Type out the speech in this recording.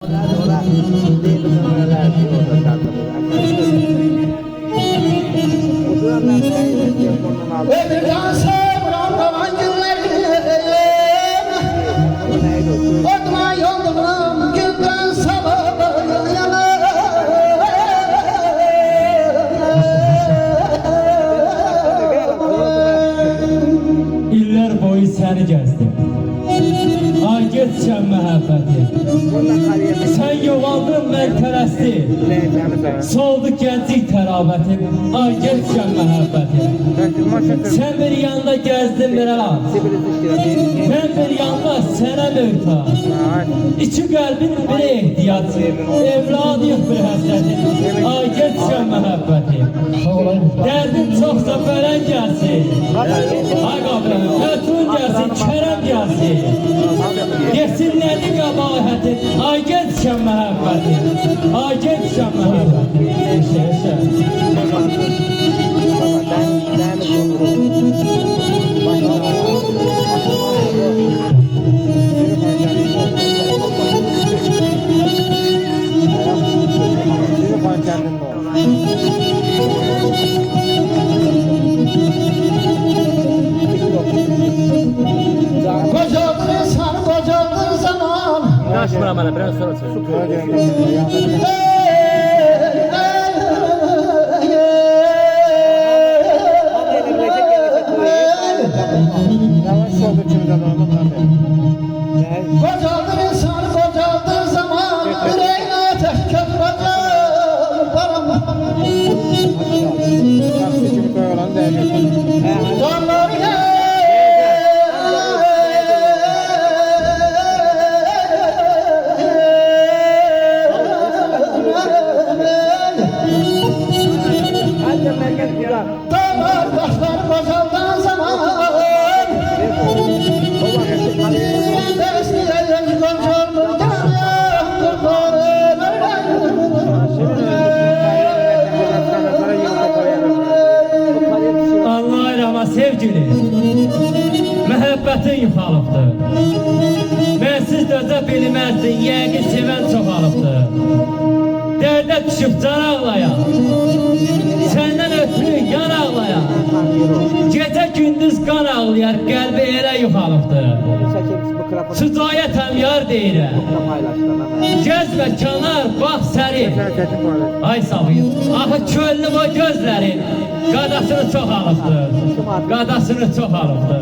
Ora değil numaralar diyor orada çantamız. Oturanlar da telefonunu aldı. İller boyu seni gezdim. Ay geçeceğim məhəbbəti. Sen yoğaldın merkeresti. Soldu gençlik terabetim. Ay geçeceğim məhəbbəti. Sen bir yanda gezdin bir an. Ben bir yanda sana mövta. İki kalbin bir ihtiyaç. Evladı yok bir həsrətin. Ay geçeceğim məhəbbəti. Derdin çoksa fələn gelsin. Ay qabrım, Fətun gelsin, Kerem gelsin. Yesin nədir qabahetin. Ay geçeceğim məhəbbəti. Ay geçeceğim məhəbbəti. Yaşa. Kocaldın insan, kocaldın zaman. Kaçmıram bana, biraz sonra çık. Kocaldın insan, kocaldın zaman. Yüreğine ateş köpüreceğim param. Canlar Dağlar taşlar kocaldığın zaman Dersleyeceğiz kocaldı Allah'ın ama sevgili məhəbbətin yuxalıbdır. Mənsiz dözə bilməzdin, yəqin sevən çoxalıbdır. Dərdə düşüb can ağlaya, səndən ötürü yan ağlaya. Gecə gündüz qan ağlayar, qəlbi elə yuxalıbdır. Sücayətəm yar deyirəm. Gəz və kənar, bax sərin. Ay savıyım, axı köllüm o gözlərin. Qadasını çox alıbdır. Qadasını çox alıbdır.